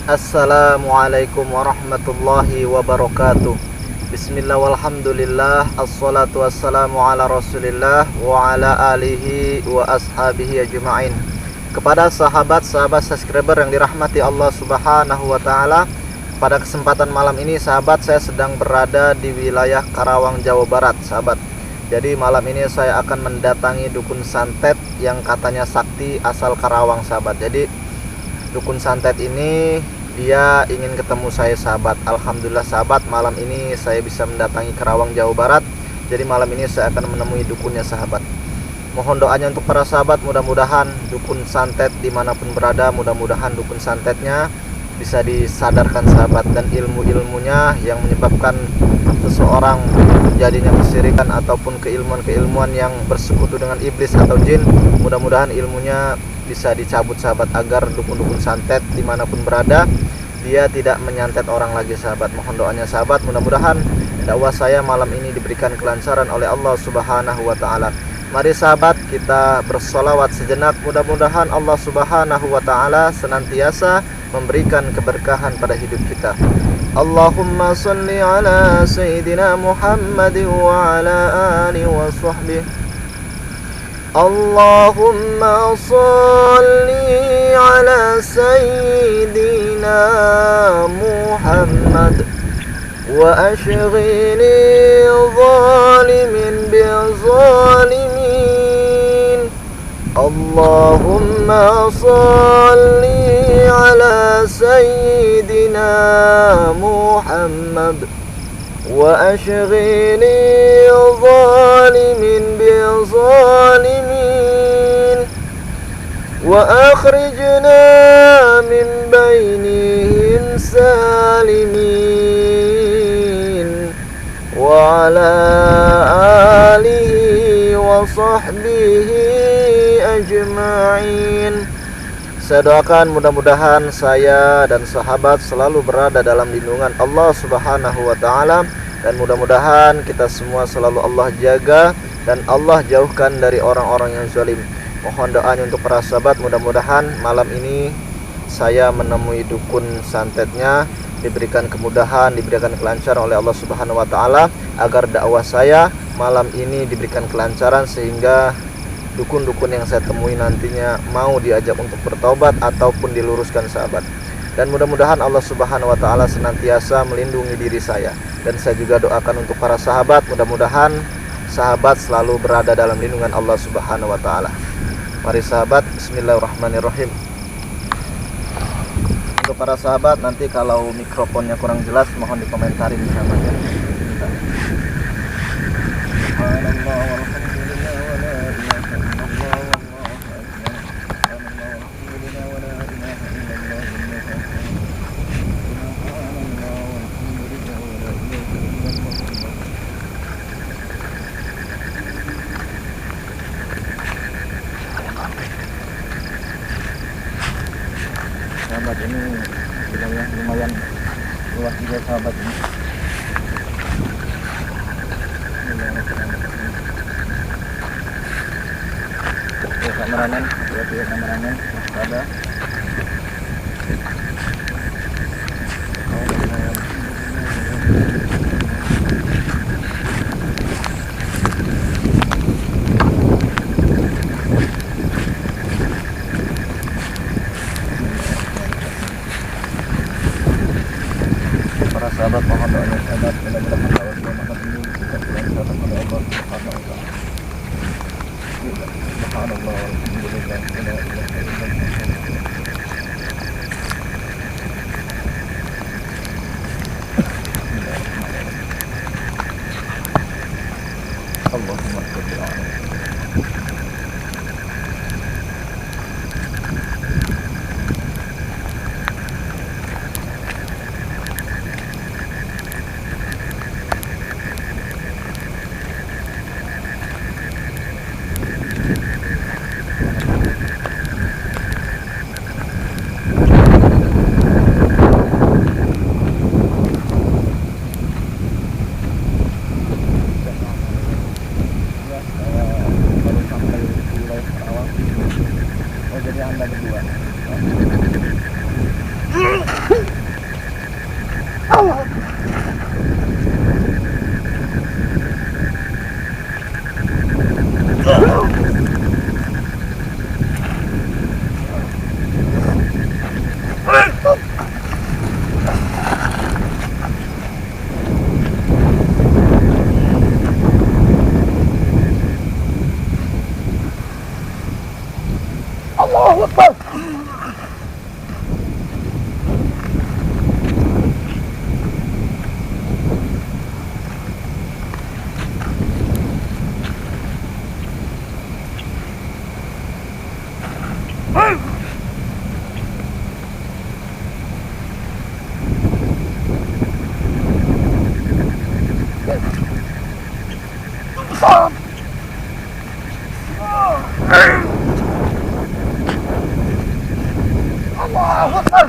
Assalamualaikum warahmatullahi wabarakatuh. Bismillah walhamdulillah. Assalatu wassalamu ala rasulillah wa ala alihi wa ashabihi ajma'in. Kepada sahabat-sahabat subscriber yang dirahmati Allah subhanahu wa ta'ala, pada kesempatan malam ini sahabat, saya sedang berada di wilayah Karawang, Jawa Barat sahabat. Jadi malam ini saya akan mendatangi dukun santet yang katanya sakti asal Karawang sahabat. Jadi dukun santet ini dia ingin ketemu saya sahabat. Alhamdulillah sahabat, malam ini saya bisa mendatangi Karawang, Jawa Barat. Jadi malam ini saya akan menemui dukunnya sahabat. Mohon doanya untuk para sahabat, mudah-mudahan dukun santet dimanapun berada, mudah-mudahan dukun santetnya bisa disadarkan sahabat, dan ilmu-ilmunya yang menyebabkan seseorang jadinya kesyirikan ataupun keilmuan-keilmuan yang bersekutu dengan iblis atau jin, mudah-mudahan ilmunya bisa dicabut sahabat, agar dukun-dukun santet dimanapun berada dia tidak menyantet orang lagi sahabat. Mohon doanya sahabat, mudah-mudahan dakwah saya malam ini diberikan kelancaran oleh Allah subhanahu wa ta'ala. Mari sahabat, kita bersolawat sejenak, mudah-mudahan Allah subhanahu wa ta'ala senantiasa memberikan keberkahan pada hidup kita. Allahumma salli ala Sayyidina Muhammad wa ala alihi wa sahbihi. Allahumma salli ala Sayyidina Muhammad wa ashghili zalimin bi zalimin. Allahumma salli ala Sayyidina Muhammad wa ashghili zalimin bi zalimin wa akhrijna min bainihim salimin wa ala alihi wa sahbihi ajma'in. Saya doakan mudah-mudahan saya dan sahabat selalu berada dalam lindungan Allah subhanahu wa ta'ala, dan mudah-mudahan kita semua selalu Allah jaga dan Allah jauhkan dari orang-orang yang zalim. Mohon doanya untuk para sahabat, mudah-mudahan malam ini saya menemui dukun santetnya, diberikan kemudahan, diberikan kelancaran oleh Allah subhanahu wa ta'ala, agar dakwah saya malam ini diberikan kelancaran sehingga dukun-dukun yang saya temui nantinya mau diajak untuk bertobat ataupun diluruskan sahabat. Dan mudah-mudahan Allah subhanahu wa ta'ala senantiasa melindungi diri saya. Dan saya juga doakan untuk para sahabat, mudah-mudahan sahabat selalu berada dalam lindungan Allah subhanahu wa ta'ala. Mari sahabat, bismillahirrahmanirrahim. Untuk para sahabat, nanti kalau mikrofonnya kurang jelas mohon dikomentarin sahabat ya. Sahabat, ini wilayah lumayan luas juga sahabat ini. Kameramen, kameramen ada. Para sahabat, mohon doanya sahabat, mudah-mudahan dakwah semangat ini bisa dilancarkan oleh Allah subhanahu wa ta'ala. Subhanallah walhamdulillah wa la ilaha illallah. Allahumma salli ala Allahu Akbar.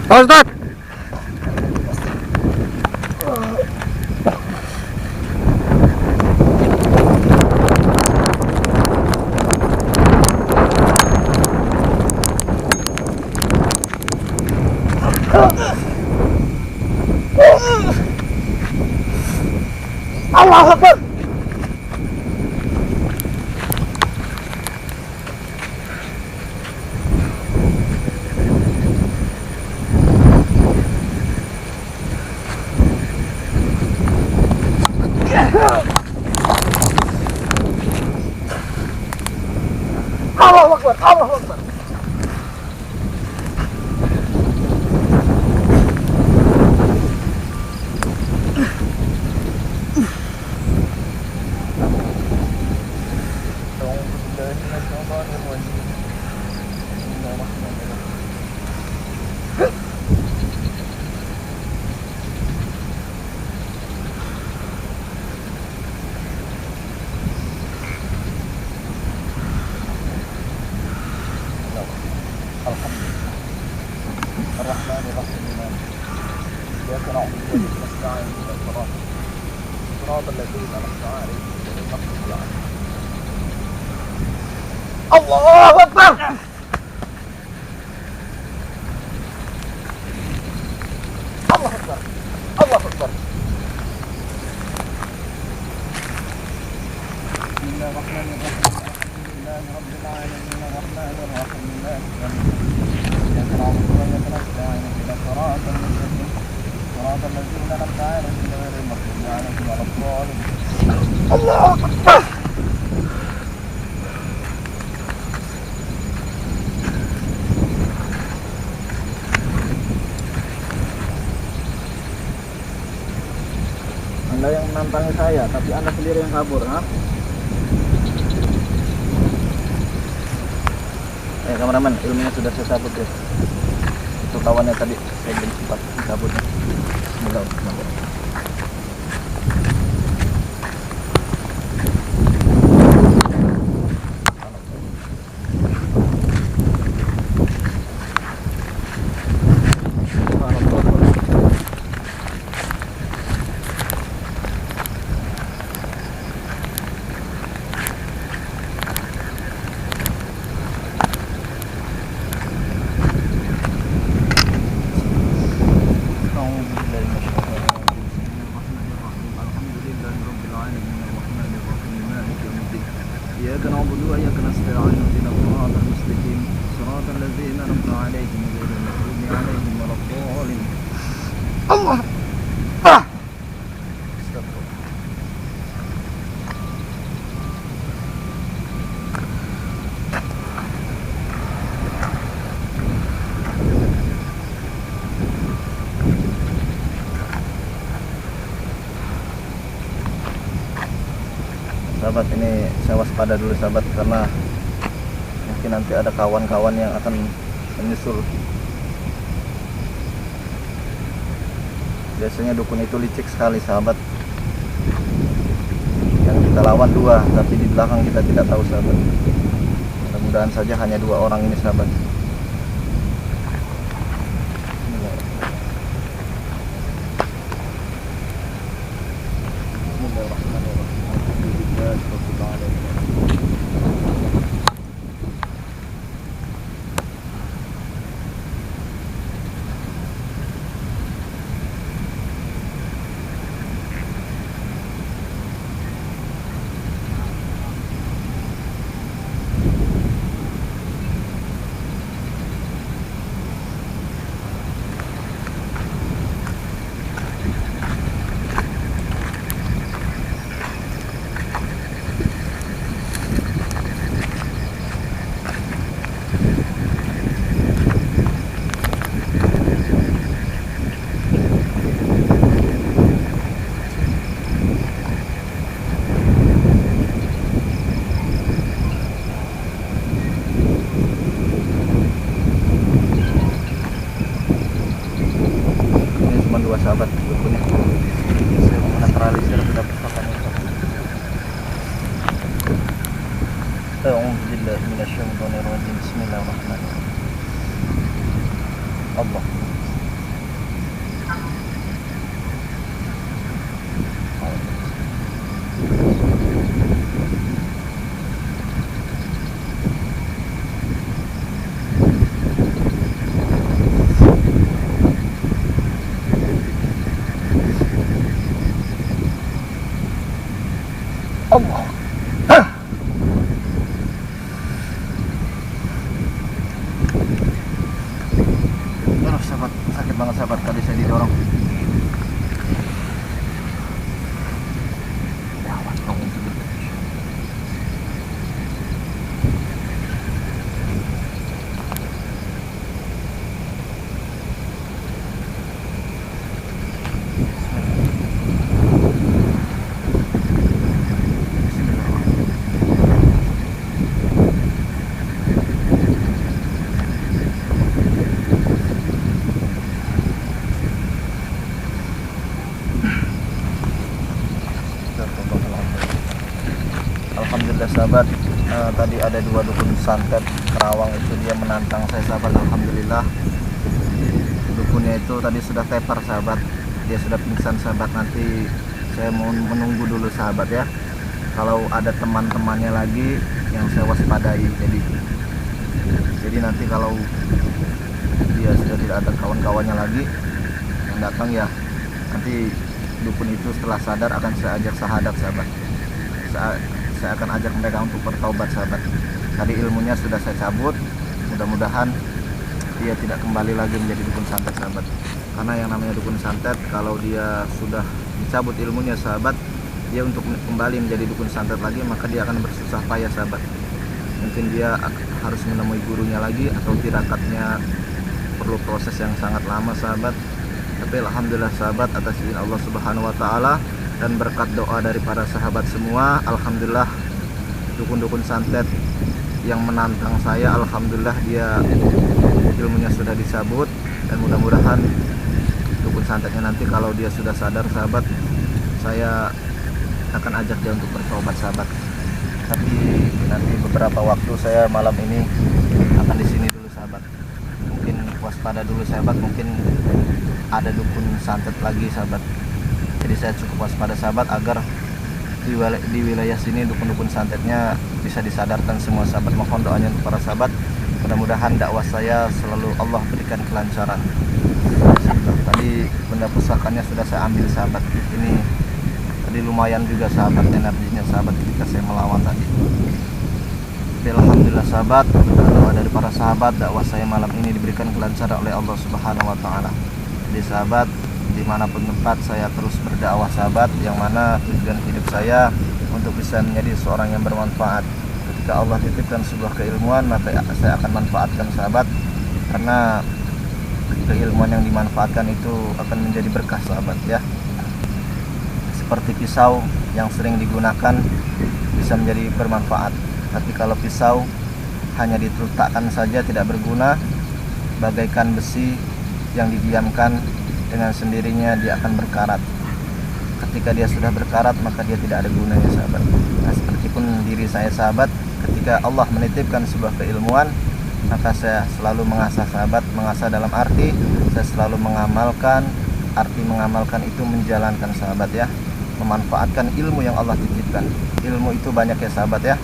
Pak Ustaz. Allahu Akbar. Allahu Akbar. Allahu Akbar. Allahu Akbar. Allahu Akbar. Allahu Akbar. Bismillahirrahmanirrahim. Alhamdulillahirabbil alamin arrahmanir rahim maliki yawmiddin. Iyyaka na'budu wa iyyaka nasta'in ihdinas siratal mustaqim. Siratal ladzina an'amta 'alaihim ghairil maghdubi 'alaihim waladdallin. Allahu Akbar. Anda yang menantangi saya, tapi Anda sendiri yang kabur, ha? Kameramen, ilmunya sudah saya cabut ya. Itu kawannya tadi, saya belum sempat cabutnya. Bismillahirrahmanirrahim. إياك نعبد وإياك نستعين اهدنا الصراط المستقيم صراط الذين أنعمت عليهم غير المغضوب عليهم ولا الضالين. Allah. Sahabat, ini saya waspada dulu sahabat, karena mungkin nanti ada kawan-kawan yang akan menyusul. Biasanya dukun itu licik sekali sahabat. Yang kita lawan 2, tapi di belakang kita tidak tahu sahabat. Mudah-mudahan saja hanya 2 orang ini sahabat. Sahabat dukunnya, saya menetralisir sudah persoalannya. A'udzubillahi minasyaitonirrajim. Bismillahirrahmanirrahim. Allah. Allah. Aduh sahabat, sakit banget sahabat, tadi saya didorong. Alhamdulillah sahabat, tadi ada 2 dukun santet Kerawang itu dia menantang saya sahabat. Alhamdulillah dukunnya itu tadi sudah tepar sahabat, dia sudah pingsan sahabat. Nanti saya mau menunggu dulu sahabat ya, kalau ada teman-temannya lagi yang saya waspadai. Jadi nanti kalau dia sudah tidak ada kawan-kawannya lagi yang datang ya, nanti dukun itu setelah sadar akan saya ajak sahadat sahabat. Saya akan ajak mereka untuk bertaubat sahabat. Tadi ilmunya sudah saya cabut, mudah-mudahan dia tidak kembali lagi menjadi dukun santet sahabat. Karena yang namanya dukun santet, kalau dia sudah dicabut ilmunya sahabat, dia untuk kembali menjadi dukun santet lagi maka dia akan bersusah payah sahabat. Mungkin dia harus menemui gurunya lagi, atau tirakatnya perlu proses yang sangat lama sahabat. Tapi alhamdulillah sahabat, atas izin Allah Subhanahu wa taala dan berkat doa dari para sahabat semua, alhamdulillah dukun-dukun santet yang menantang saya, alhamdulillah dia ilmunya sudah dicabut. Dan mudah-mudahan dukun santetnya nanti kalau dia sudah sadar sahabat, saya akan ajak dia untuk bertobat sahabat. Tapi nanti beberapa waktu saya malam ini akan di sini dulu sahabat. Mungkin waspada dulu sahabat, mungkin ada dukun santet lagi sahabat. Jadi saya cukup waspada sahabat agar di wilayah sini dukun-dukun santetnya bisa disadarkan semua sahabat. Mohon doanya untuk para sahabat, mudah-mudahan dakwah saya selalu Allah berikan kelancaran. Tadi benda pusakanya sudah saya ambil sahabat. Ini tadi lumayan juga sahabat energinya sahabat ketika saya melawan tadi. Tapi alhamdulillah sahabat, doa dari para sahabat, dakwah saya malam ini diberikan kelancaran oleh Allah Subhanahu wa taala. Jadi sahabat, dimanapun tempat saya terus berdakwah sahabat, yang mana tujuan hidup saya untuk bisa menjadi seorang yang bermanfaat. Ketika Allah titipkan sebuah keilmuan, maka saya akan manfaatkan sahabat, karena keilmuan yang dimanfaatkan itu akan menjadi berkah sahabat ya. Seperti pisau yang sering digunakan bisa menjadi bermanfaat. Tapi kalau pisau hanya diletakkan saja tidak berguna, bagaikan besi yang didiamkan dengan sendirinya dia akan berkarat. Ketika dia sudah berkarat maka dia tidak ada gunanya sahabat. Nah, seperti pun diri saya sahabat, ketika Allah menitipkan sebuah keilmuan, maka saya selalu mengasah sahabat, mengasah dalam arti saya selalu mengamalkan. Arti mengamalkan itu menjalankan sahabat ya, memanfaatkan ilmu yang Allah titipkan. Ilmu itu banyak ya sahabat ya,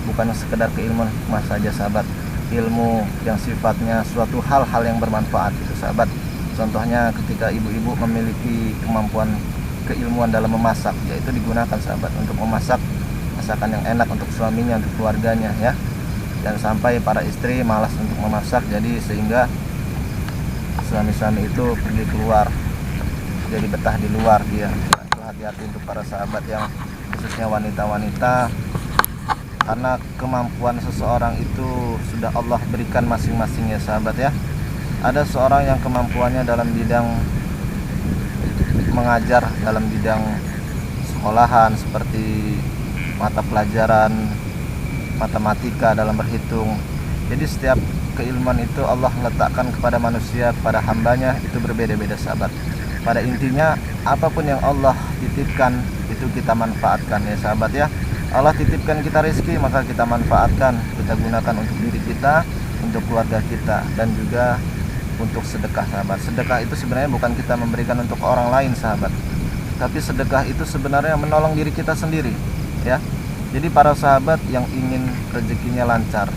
bukan sekedar keilmuan hikmah saja sahabat, ilmu yang sifatnya suatu hal-hal yang bermanfaat itu sahabat. Contohnya ketika ibu-ibu memiliki kemampuan keilmuan dalam memasak, yaitu digunakan sahabat untuk memasak masakan yang enak untuk suaminya, untuk keluarganya ya. Dan sampai para istri malas untuk memasak, jadi sehingga suami-suami itu pergi keluar, jadi betah di luar dia. Hati-hati untuk para sahabat yang khususnya wanita-wanita, karena kemampuan seseorang itu sudah Allah berikan masing-masing ya sahabat ya. Ada seorang yang kemampuannya dalam bidang mengajar, dalam bidang sekolahan seperti mata pelajaran matematika, dalam berhitung. Jadi setiap keilmuan itu Allah letakkan kepada manusia, kepada hambanya itu berbeda-beda sahabat. Pada intinya apapun yang Allah titipkan itu kita manfaatkan ya sahabat ya. Allah titipkan kita rezeki, maka kita manfaatkan, kita gunakan untuk diri kita, untuk keluarga kita, dan juga untuk sedekah sahabat. Sedekah itu sebenarnya bukan kita memberikan untuk orang lain sahabat, tapi sedekah itu sebenarnya menolong diri kita sendiri ya. Jadi para sahabat yang ingin rezekinya lancar,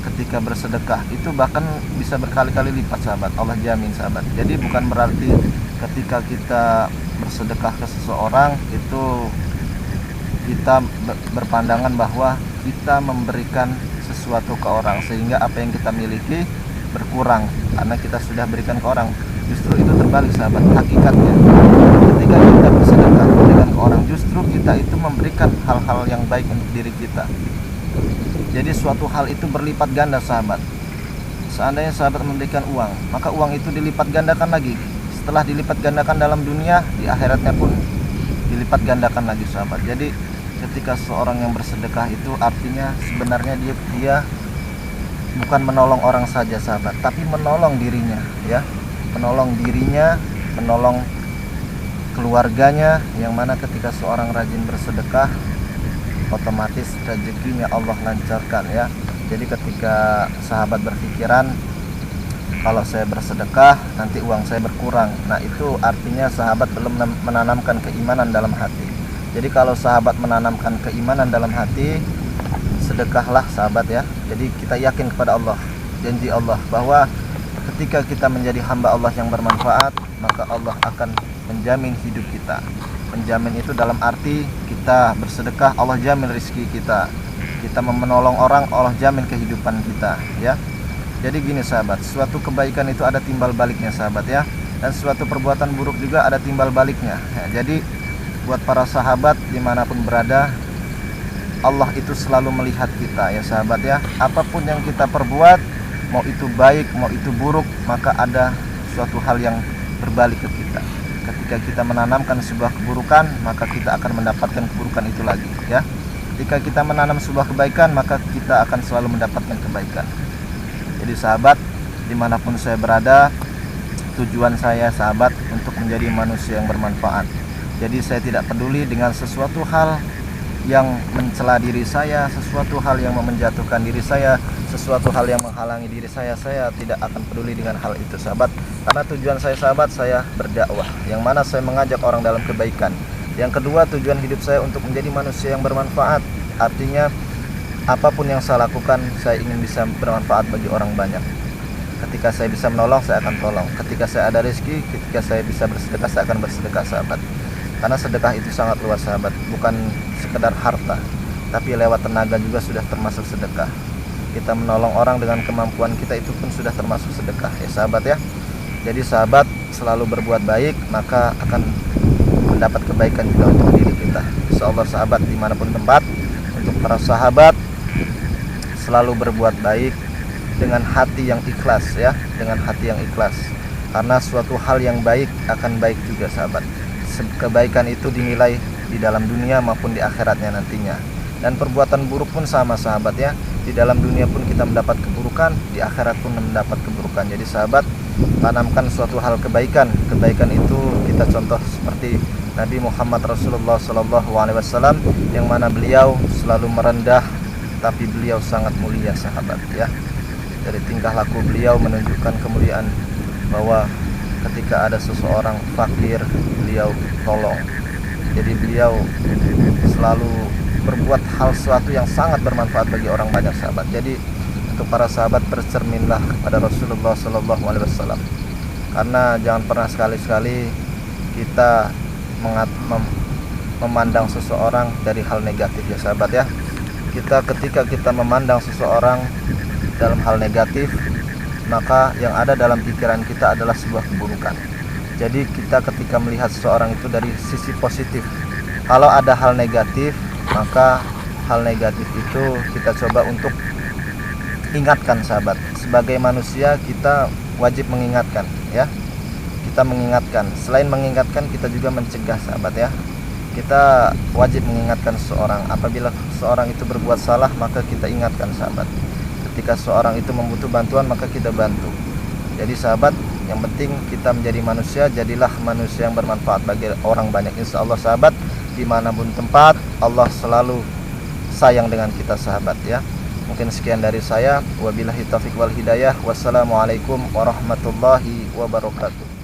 ketika bersedekah itu bahkan bisa berkali-kali lipat sahabat, Allah jamin sahabat. Jadi bukan berarti ketika kita bersedekah ke seseorang itu kita berpandangan bahwa kita memberikan sesuatu ke orang sehingga apa yang kita miliki berkurang karena kita sudah berikan ke orang. Justru itu terbalik sahabat, hakikatnya ketika kita bersedekah memberikan ke orang, justru kita itu memberikan hal-hal yang baik untuk diri kita. Jadi suatu hal itu berlipat ganda sahabat. Seandainya sahabat memberikan uang, maka uang itu dilipat gandakan lagi. Setelah dilipat gandakan dalam dunia, di akhiratnya pun dilipat gandakan lagi sahabat. Jadi ketika seorang yang bersedekah itu artinya sebenarnya dia bukan menolong orang saja sahabat, tapi menolong dirinya ya, menolong dirinya, menolong keluarganya, yang mana ketika seorang rajin bersedekah otomatis rezekinya Allah lancarkan ya. Jadi ketika sahabat berpikiran kalau saya bersedekah nanti uang saya berkurang, nah itu artinya sahabat belum menanamkan keimanan dalam hati. Jadi kalau sahabat menanamkan keimanan dalam hati, sedekahlah sahabat ya. Jadi kita yakin kepada Allah, janji Allah bahwa ketika kita menjadi hamba Allah yang bermanfaat, maka Allah akan menjamin hidup kita. Menjamin itu dalam arti kita bersedekah, Allah jamin rezeki kita. Kita menolong orang, Allah jamin kehidupan kita ya. Jadi gini sahabat, suatu kebaikan itu ada timbal baliknya sahabat ya, dan suatu perbuatan buruk juga ada timbal baliknya ya. Jadi buat para sahabat dimanapun berada, Allah itu selalu melihat kita ya sahabat ya. Apapun yang kita perbuat, mau itu baik mau itu buruk, maka ada suatu hal yang berbalik ke kita. Ketika kita menanamkan sebuah keburukan, maka kita akan mendapatkan keburukan itu lagi ya. Ketika kita menanam sebuah kebaikan, maka kita akan selalu mendapatkan kebaikan. Jadi sahabat, dimanapun saya berada, tujuan saya sahabat untuk menjadi manusia yang bermanfaat. Jadi saya tidak peduli dengan sesuatu hal yang mencela diri saya, sesuatu hal yang menjatuhkan diri saya, sesuatu hal yang menghalangi diri saya tidak akan peduli dengan hal itu sahabat. Karena tujuan saya sahabat, saya berdakwah, yang mana saya mengajak orang dalam kebaikan. Yang kedua, tujuan hidup saya untuk menjadi manusia yang bermanfaat. Artinya apapun yang saya lakukan, saya ingin bisa bermanfaat bagi orang banyak. Ketika saya bisa menolong, saya akan tolong. Ketika saya ada rezeki, ketika saya bisa bersedekah, saya akan bersedekah sahabat. Karena sedekah itu sangat luas sahabat, bukan sekedar harta. tapi lewat tenaga juga sudah termasuk sedekah. Kita menolong orang dengan kemampuan kita itu pun sudah termasuk sedekah ya sahabat ya. Jadi sahabat selalu berbuat baik, maka akan mendapat kebaikan juga untuk diri kita. Insyaallah sahabat dimanapun tempat, untuk para sahabat selalu berbuat baik dengan hati yang ikhlas ya, dengan hati yang ikhlas. Karena suatu hal yang baik akan baik juga sahabat. Kebaikan itu dinilai di dalam dunia maupun di akhiratnya nantinya. Dan perbuatan buruk pun sama sahabat ya. Di dalam dunia pun kita mendapat keburukan, di akhirat pun mendapat keburukan. Jadi sahabat, tanamkan suatu hal kebaikan. Kebaikan itu kita contoh seperti Nabi Muhammad Rasulullah SAW, yang mana beliau selalu merendah tapi beliau sangat mulia sahabat ya. Dari tingkah laku beliau menunjukkan kemuliaan, bahwa ketika ada seseorang fakir beliau tolong. Jadi beliau selalu berbuat hal sesuatu yang sangat bermanfaat bagi orang banyak sahabat. Jadi untuk para sahabat, bercerminlah kepada Rasulullah SAW, karena jangan pernah sekali-sekali kita memandang seseorang dari hal negatif ya sahabat ya. Ketika kita memandang seseorang dalam hal negatif, maka yang ada dalam pikiran kita adalah sebuah keburukan. Jadi kita ketika melihat seseorang itu dari sisi positif, kalau ada hal negatif, maka hal negatif itu kita coba untuk ingatkan sahabat. Sebagai manusia kita wajib mengingatkan ya. Kita mengingatkan, selain mengingatkan kita juga mencegah sahabat ya. Kita wajib mengingatkan seseorang. Apabila seseorang itu berbuat salah, maka kita ingatkan sahabat. Ketika seorang itu membutuh bantuan, maka kita bantu. Jadi sahabat, yang penting kita menjadi manusia, jadilah manusia yang bermanfaat bagi orang banyak. Insya Allah sahabat, dimanapun tempat Allah selalu sayang dengan kita sahabat ya. Mungkin sekian dari saya. Wabillahi taufiq wal hidayah. Wassalamualaikum warahmatullahi wabarakatuh.